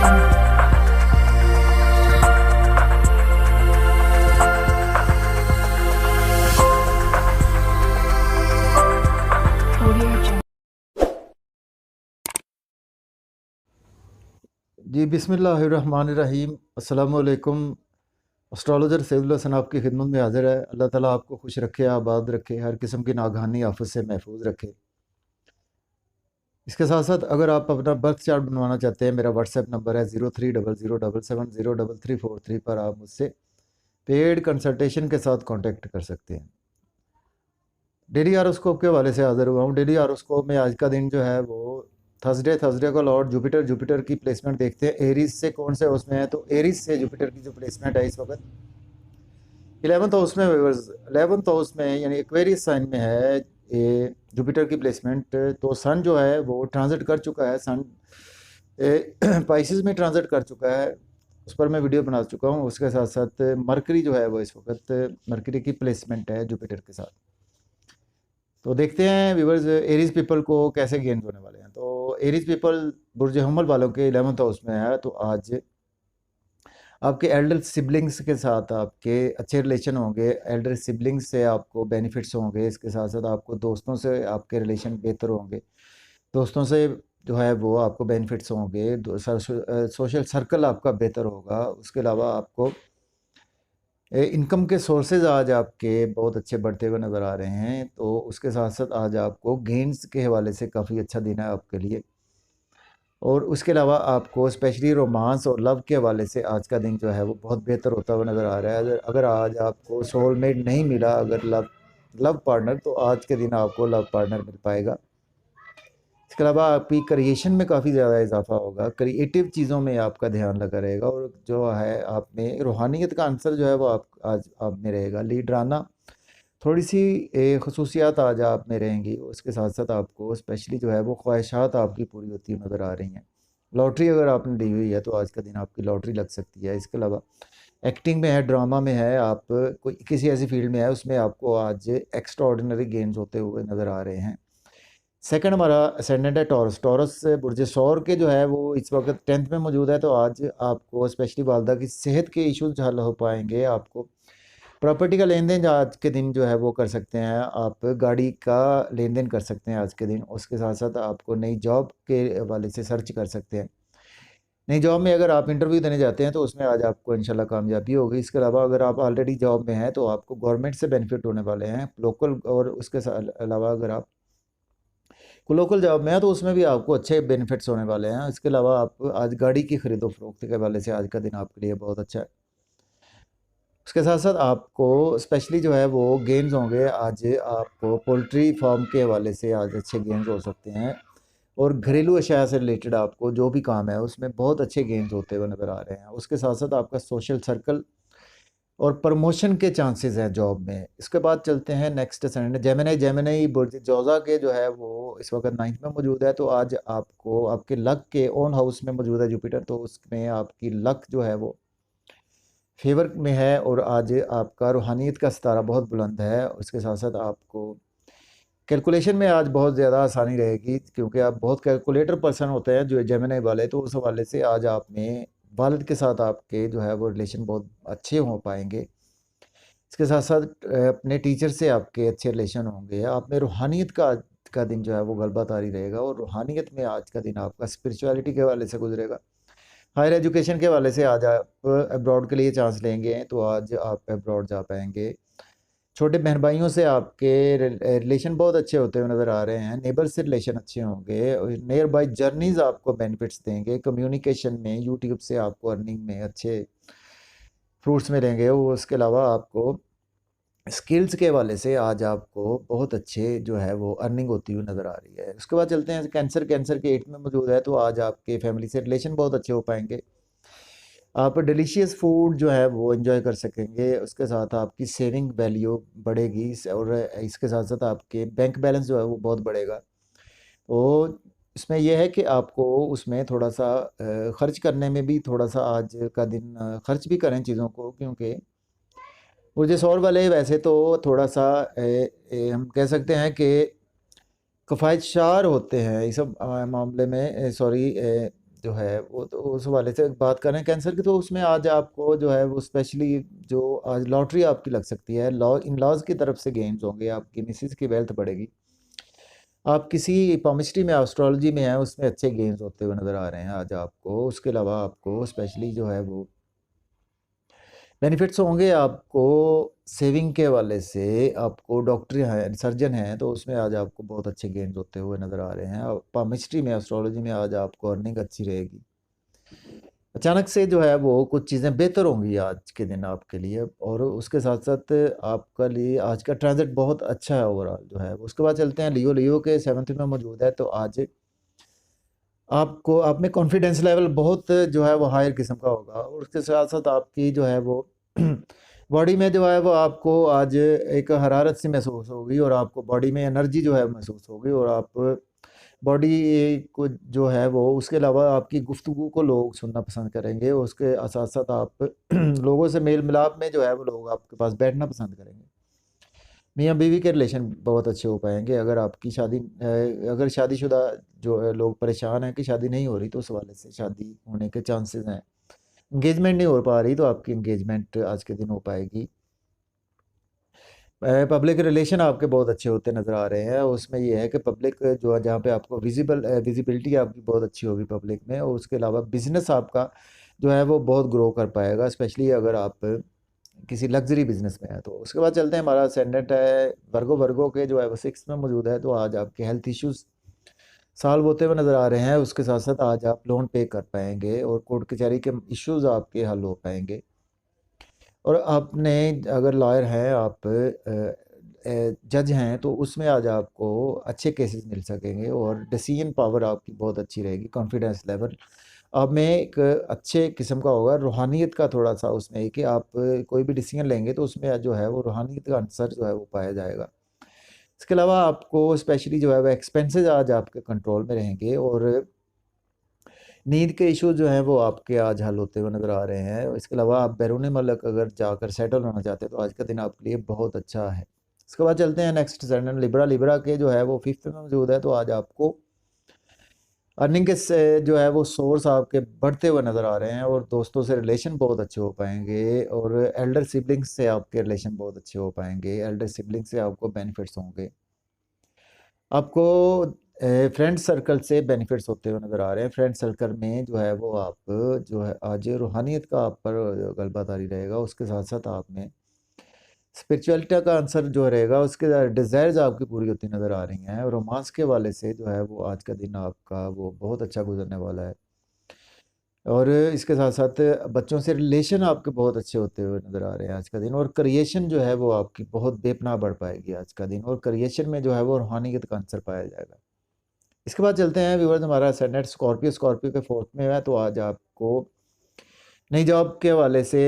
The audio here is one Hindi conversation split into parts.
जी बिस्मिल्लाहिर्रहमानिर्रहीम। अस्सलाम वालेकुम। एस्ट्रोलॉजर सैयदुल हसन आपकी खिदमत में हाज़िर है। अल्लाह ताला आपको खुश रखे, आबाद रखे, हर किस्म की नागहानी आफत से महफूज रखे। इसके साथ साथ अगर आप अपना बर्थ चार्ट बनवाना चाहते हैं, मेरा व्हाट्सएप नंबर है 0300777033 पर आप मुझसे पेड कंसल्टेशन के साथ कांटेक्ट कर सकते हैं। डेली हारोस्कोप के हवाले से हाज़िर हुआ हूँ। डेली हारोस्कोप में आज का दिन जो है वो थर्सडे को लॉर्ड जुपिटर की प्लेसमेंट देखते हैं। एरीज से कौन से हाउस में है, तो एरीज से जुपिटर की जो प्लेसमेंट है इस वक्त 11th हाउस में, 11th हाउस में यानी एक्वेरियस साइन में है ये जुपिटर की प्लेसमेंट। तो सन जो है वो ट्रांजिट कर चुका है, सन पाइसिस में ट्रांजिट कर चुका है, उस पर मैं वीडियो बना चुका हूँ। उसके साथ साथ मरकरी जो है वो इस वक्त मरकरी की प्लेसमेंट है जुपिटर के साथ। तो देखते हैं व्यूवर्स एरीज पीपल को कैसे गेन होने वाले हैं। तो एरीज पीपल बुर्ज हमल वालों के 11th हाउस में है, तो आज आपके एल्डर सिबलिंग्स के साथ आपके अच्छे रिलेशन होंगे, एल्डर सिबलिंग्स से आपको बेनिफिट्स होंगे। इसके साथ साथ आपको दोस्तों से आपके रिलेशन बेहतर होंगे, दोस्तों से जो है वो आपको बेनिफिट्स होंगे, सोशल सर्कल आपका बेहतर होगा। उसके अलावा आपको इनकम के सोर्सेज आज आपके बहुत अच्छे बढ़ते हुए नज़र आ रहे हैं। तो उसके साथ साथ आज आपको गेंस के हवाले से काफ़ी अच्छा दिन है आपके लिए। और उसके अलावा आपको स्पेशली रोमांस और लव के हवाले से आज का दिन जो है वो बहुत बेहतर होता हुआ नज़र आ रहा है। अगर आज आपको सोलमेट नहीं मिला, अगर लव पार्टनर, तो आज के दिन आपको लव पार्टनर मिल पाएगा। इसके अलावा आपकी क्रिएशन में काफ़ी ज़्यादा इजाफा होगा, क्रिएटिव चीज़ों में आपका ध्यान लगा रहेगा, और जो है आप में रूहानियत का आंसर जो है वो आज आप में रहेगा। लीडराना थोड़ी सी खसूसियात आज आप में रहेंगी। उसके साथ साथ आपको स्पेशली जो है वो ख्वाहिशात आपकी पूरी होती हुई नज़र आ रही हैं। लॉटरी अगर आपने ली हुई है तो आज का दिन आपकी लॉटरी लग सकती है। इसके अलावा एक्टिंग में है, ड्रामा में है, आप कोई किसी ऐसी फील्ड में है, उसमें आपको आज एक्स्ट्रा ऑर्डिनरी गेंस होते हुए नज़र आ रहे हैं। सेकंड हमारा असेंडेंट है टॉरस। टॉरस बुर्ज सौर के जो है वो इस वक्त 10th में मौजूद है। तो आज आपको स्पेशली वालदा की सेहत के इश्यूज हल हो पाएंगे। आपको प्रॉपर्टी का लेन देन आज के दिन जो है वो कर सकते हैं, आप गाड़ी का लेन देन कर सकते हैं आज के दिन। उसके साथ साथ आपको नई जॉब के हवाले से सर्च कर सकते हैं। नई जॉब में अगर आप इंटरव्यू देने जाते हैं तो उसमें आज आपको इंशाल्लाह कामयाबी होगी। इसके अलावा अगर आप ऑलरेडी जॉब में हैं तो आपको गवर्नमेंट से बेनिफिट होने वाले हैं लोकल। और उसके अलावा अगर आप लोकल जॉब में है तो उसमें भी आपको अच्छे बेनिफिट्स होने वाले हैं। इसके अलावा आप आज गाड़ी की खरीदो फरोख्त के हवाले से आज का दिन आपके लिए बहुत अच्छा है। उसके साथ साथ आपको स्पेशली जो है वो गेंस होंगे आज, आपको पोल्ट्री फार्म के हवाले से आज अच्छे गेंस हो सकते हैं। और घरेलू अशिया से रिलेटेड आपको जो भी काम है उसमें बहुत अच्छे गेंस होते हुए नज़र आ रहे हैं। उसके साथ साथ आपका सोशल सर्कल और प्रमोशन के चांसेस हैं जॉब में। इसके बाद चलते हैं नेक्स्ट असेंडेंट जेमिनी बुर्ज जोज़ा के जो है वो इस वक्त 9th में मौजूद है। तो आज आपको आपके लक के ओन हाउस में मौजूद है जुपिटर, तो उसमें आपकी लक जो है वो फेवर में है। और आज आपका रूहानियत का सितारा बहुत बुलंद है। उसके साथ साथ आपको कैलकुलेशन में आज बहुत ज़्यादा आसानी रहेगी, क्योंकि आप बहुत कैलकुलेटर पर्सन होते हैं जो जेमिनी वाले। तो उस हवाले से आज आप में वालिद के साथ आपके जो है वो रिलेशन बहुत अच्छे हो पाएंगे। इसके साथ साथ अपने टीचर से आपके अच्छे रिलेशन होंगे। आप में रूहानियत का दिन जो है वो गलबातारी रहेगा, और रूहानियत में आज का दिन आपका स्पिरिचुअलिटी के हवाले से गुजरेगा। हायर एजुकेशन के हवाले से आज आप अब्रॉड के लिए चांस लेंगे, तो आज आप अब्रॉड जा पाएंगे। छोटे बहन भाइयों से आपके रिलेशन बहुत अच्छे होते हुए नज़र आ रहे हैं। नेबर से रिलेशन अच्छे होंगे। नियर बाई जर्नीज़ आपको बेनिफिट्स देंगे। कम्युनिकेशन में यूट्यूब से आपको अर्निंग में अच्छे फ्रूट्स मिलेंगे। वो उसके अलावा आपको स्किल्स के हवाले से आज आपको बहुत अच्छे जो है वो अर्निंग होती हुई नज़र आ रही है। उसके बाद चलते हैं कैंसर के 8 में मौजूद है। तो आज आपके फैमिली से रिलेशन बहुत अच्छे हो पाएंगे। आप डिलीशियस फूड जो है वो एंजॉय कर सकेंगे। उसके साथ आपकी सेविंग वैल्यू बढ़ेगी, और इसके साथ साथ आपके बैंक बैलेंस जो है वो बहुत बढ़ेगा। तो इसमें यह है कि आपको उसमें थोड़ा सा खर्च करने में भी थोड़ा सा आज का दिन खर्च भी करें चीज़ों को, क्योंकि मुझे सौर वाले वैसे तो थोड़ा सा हम कह सकते हैं कि कफ़ायतशार होते हैं इस सब मामले में। सॉरी, जो है वो तो उस हवाले से बात करें कैंसर की, तो उसमें आज आपको जो है वो स्पेशली जो आज लॉटरी आपकी लग सकती है, इन लॉज की तरफ से गेन्स होंगे, आपकी मिसिस की वेल्थ बढ़ेगी। आप किसी पॉमिस्ट्री में एस्ट्रोलॉजी में है उसमें अच्छे गेन्स होते हुए नज़र आ रहे हैं आज आपको। उसके अलावा आपको स्पेशली जो है वो बेनिफिट्स होंगे आपको सेविंग के वाले से। आपको डॉक्टर हैं, सर्जन हैं, तो उसमें आज आपको बहुत अच्छे गेन्स होते हुए नज़र आ रहे हैं। और पामिस्ट्री में एस्ट्रोलॉजी में आज आपको अर्निंग अच्छी रहेगी। अचानक से जो है वो कुछ चीज़ें बेहतर होंगी आज के दिन आपके लिए, और उसके साथ साथ आपका लिए आज का ट्रांजिट बहुत अच्छा है ओवरऑल जो है। उसके बाद चलते हैं लियो। लियो के 7th में मौजूद है, तो आज आपको आप में कॉन्फिडेंस लेवल बहुत जो है वो हायर किस्म का होगा, और उसके साथ साथ आपकी जो है वो बॉडी में जो है वो आपको आज एक हरारत सी महसूस होगी, और आपको बॉडी में एनर्जी जो है महसूस होगी, और आप बॉडी को जो है वो उसके अलावा आपकी गुफ्तगू को लोग सुनना पसंद करेंगे, और उसके साथ साथ आप लोगों से मेल मिलाप में जो है वो लोग आपके पास बैठना पसंद करेंगे। मियाँ बीवी के रिलेशन बहुत अच्छे हो पाएंगे। अगर आपकी शादी अगर शादीशुदा जो है लोग परेशान हैं कि शादी नहीं हो रही, तो उस हवाले से शादी होने के चांसेस हैं। इंगेजमेंट नहीं हो पा रही, तो आपकी इंगेजमेंट आज के दिन हो पाएगी। पब्लिक रिलेशन आपके बहुत अच्छे होते नज़र आ रहे हैं। उसमें ये है कि पब्लिक जो है जहाँ पे आपको विजिबिलिटी आपकी बहुत अच्छी होगी पब्लिक में, और उसके अलावा बिजनेस आपका जो है वो बहुत ग्रो कर पाएगा, स्पेशली अगर आप किसी लग्जरी बिजनेस में है तो। उसके बाद चलते हैं, हमारा असेंडेंट है वर्गो। वर्गो के जो है वो 6th में मौजूद है, तो आज आपके हेल्थ इश्यूज सॉल्व होते हुए नज़र आ रहे हैं। उसके साथ साथ आज आप लोन पे कर पाएंगे, और कोर्ट कचहरी के इश्यूज आपके हल हो पाएंगे। और आपने अगर लॉयर हैं, आप जज हैं, तो उसमें आज आपको अच्छे केसेस मिल सकेंगे, और डिसीजन पावर आपकी बहुत अच्छी रहेगी। कॉन्फिडेंस लेवल आप में एक अच्छे किस्म का होगा। रूहानियत का थोड़ा सा उसमें है कि आप कोई भी डिसीजन लेंगे तो उसमें जो है वो रूहानियत का आंसर जो है वो पाया जाएगा। इसके अलावा आपको स्पेशली जो है वो एक्सपेंसेस आज आपके कंट्रोल में रहेंगे, और नींद के इशू जो हैं वो आपके आज हल होते हुए नज़र आ रहे हैं। इसके अलावा आप बैरून मुल्क अगर जाकर सेटल होना चाहते हैं, तो आज का दिन आपके लिए बहुत अच्छा है। इसके बाद चलते हैं नेक्स्ट सेंडन लिब्रा। लिब्रा के जो है वो 5th में मौजूद है, तो आज आपको अर्निंग के से जो है वो सोर्स आपके बढ़ते हुए नज़र आ रहे हैं, और दोस्तों से रिलेशन बहुत अच्छे हो पाएंगे, और एल्डर सिबलिंग्स से आपके रिलेशन बहुत अच्छे हो पाएंगे। एल्डर सिबलिंग्स से आपको बेनिफिट्स होंगे। आपको फ्रेंड सर्कल से बेनिफिट्स होते हुए नज़र आ रहे हैं। फ्रेंड सर्कल में जो है वो आप जो है आज रूहानियत का आप पर गलबातारी रहेगा। उसके साथ साथ आप में स्पिरिचुअलिटी का आंसर जो रहेगा, उसके डिज़ायर्स आपकी पूरी होती नज़र आ रही हैं। और रोमांस के वाले से जो है वो आज का दिन आपका वो बहुत अच्छा गुजरने वाला है। और इसके साथ साथ बच्चों से रिलेशन आपके बहुत अच्छे होते हुए नज़र आ रहे हैं आज का दिन। और क्रिएशन जो है वो आपकी बहुत बेपनाह बढ़ पाएगी आज का दिन, और क्रिएशन में जो है वो रूहानियत का आंसर पाया जाएगा। इसके बाद चलते हैं व्यूअर्स, हमारा असेंडेंट स्कॉर्पियो। स्कॉर्पियो के 4th में है, तो आज आपको नई जॉब के हवाले से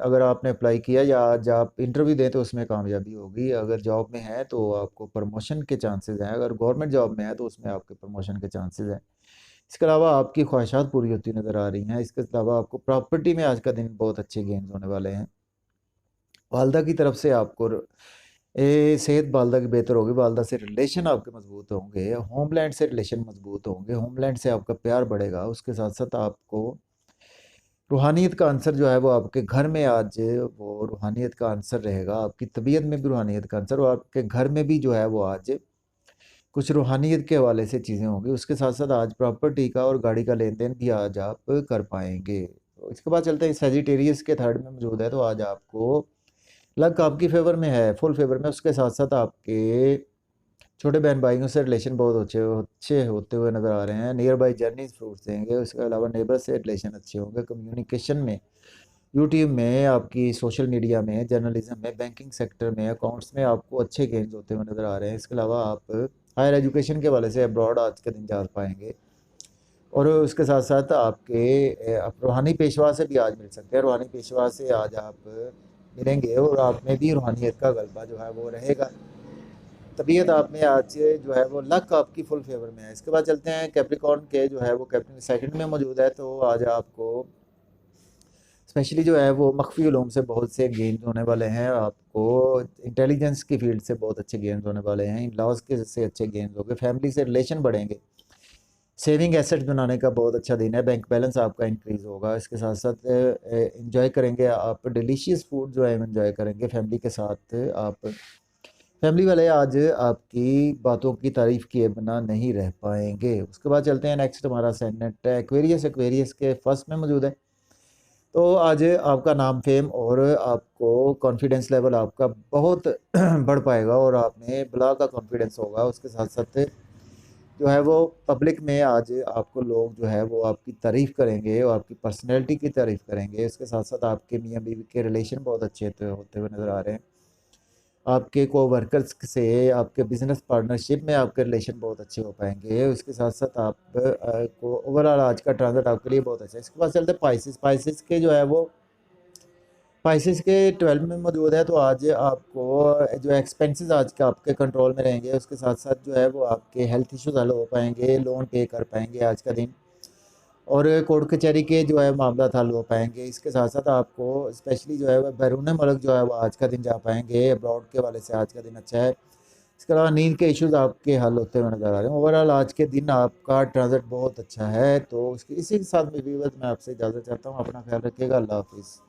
अगर आपने अप्लाई किया या आज आप इंटरव्यू दें तो उसमें कामयाबी होगी। अगर जॉब में है तो आपको प्रमोशन के चांसेस हैं। अगर गवर्नमेंट जॉब में है तो उसमें आपके प्रमोशन के चांसेस हैं। इसके अलावा आपकी ख्वाहिशात पूरी होती नज़र आ रही हैं। इसके अलावा आपको प्रॉपर्टी में आज का दिन बहुत अच्छे गेन्स होने वाले हैं। वालदा की तरफ से आपको सेहत वालदा की बेहतर होगी। वालदा से रिलेशन आपके मजबूत होंगे। होमलैंड से रिलेशन मजबूत होंगे। होमलैंड से आपका प्यार बढ़ेगा। उसके साथ साथ आपको रूहानियत का आंसर जो है वो आपके घर में आज वो रूहानियत का आंसर रहेगा। आपकी तबीयत में भी रूहानियत का आंसर, और आपके घर में भी जो है वो आज कुछ रूहानियत के हवाले से चीज़ें होंगी। उसके साथ साथ आज प्रॉपर्टी का और गाड़ी का लेन देन भी आज आप कर पाएंगे। तो इसके बाद चलते हैं सेजिटेरियस के 3rd में मौजूद है, तो आज आपको लक आपकी फेवर में है, फुल फेवर में। उसके साथ साथ आपके छोटे बहन भाइयों से रिलेशन बहुत अच्छे अच्छे होते हुए नज़र आ रहे हैं। नियर बाई जर्नीज फ्रूट्स देंगे। उसके अलावा नेबर से रिलेशन अच्छे होंगे। कम्युनिकेशन में, यूट्यूब में, आपकी सोशल मीडिया में, जर्नलिज्म में, बैंकिंग सेक्टर में, अकाउंट्स में आपको अच्छे गेन्स होते हुए नज़र आ रहे हैं। इसके अलावा आप हायर एजुकेशन के वाले से अब्रॉड आज के दिन जा पाएंगे। और उसके साथ साथ आपके आप रूहानी पेशवा से भी आज मिल सकते हैं। रूहानी पेशवा से आज आप मिलेंगे, और आप में भी रूहानियत का गलबा जो है वो रहेगा। तबीयत आप में आज जो है वो लक आपकी फुल फेवर में है। इसके बाद चलते हैं कैप्रिकॉर्न के जो है वो कैप्टन 2nd में मौजूद है, तो आज आपको स्पेशली जो है वो मख्फी उलूम से बहुत से गेन्स होने वाले हैं। आपको इंटेलिजेंस की फील्ड से बहुत अच्छे गेन्स होने वाले हैं। इन लॉज के से अच्छे गेन्स होंगे। फैमिली से रिलेशन बढ़ेंगे। सेविंग एसेट बनाने का बहुत अच्छा दिन है, बैंक बैलेंस आपका इंक्रीज़ होगा। इसके साथ साथ एंजॉय करेंगे आप, डिलीशियस फूड जो है एंजॉय करेंगे फैमिली के साथ आप। फैमिली वाले आज आपकी बातों की तारीफ़ किए बिना नहीं रह पाएंगे। उसके बाद चलते हैं नेक्स्ट, हमारा असेंडेंट एक्वेरियस, एक्वेरियस के फर्स्ट में मौजूद है। तो आज आपका नाम फेम और आपको कॉन्फिडेंस लेवल आपका बहुत बढ़ पाएगा और आप में बला का कॉन्फिडेंस होगा। उसके साथ साथ जो है वो पब्लिक में आज आपको लोग जो है वो आपकी तारीफ़ करेंगे और आपकी पर्सनैलिटी की तारीफ़ करेंगे। इसके साथ साथ आपके मियाँ बीवी के रिलेशन बहुत अच्छे होते हुए नज़र आ रहे हैं। आपके कोवर्कर्स से, आपके बिज़नेस पार्टनरशिप में आपके रिलेशन बहुत अच्छे हो पाएंगे। उसके साथ साथ आप को ओवरऑल आज का ट्रांजिट आपके लिए बहुत अच्छा है। इसके बाद चलते हैं पाइसिस। पाइसिस के जो है वो पाइसिस के 12 में मौजूद है। तो आज आपको जो एक्सपेंसेस आज के आपके कंट्रोल में रहेंगे। उसके साथ साथ जो है वो आपके हेल्थ इश्यूज हल हो पाएंगे, लोन पे कर पाएंगे आज का दिन, और कोर्ट कचहरी के जो है मामला हल हो पाएंगे। इसके साथ साथ आपको स्पेशली जो है वह बैरून मुल्क जो है वो आज का दिन जा पाएंगे। अब्रॉड के वाले से आज का दिन अच्छा है। इसके अलावा नींद के इश्यूज आपके हल होते हुए नजर आ रहे हैं। ओवरऑल आज के दिन आपका ट्रांजिट बहुत अच्छा है। तो उसके इसी के साथ में व्यूअर्स मैं आपसे इजाज़त चाहता हूँ। अपना ख्याल रखिएगा। अल्लाह हाफिज़।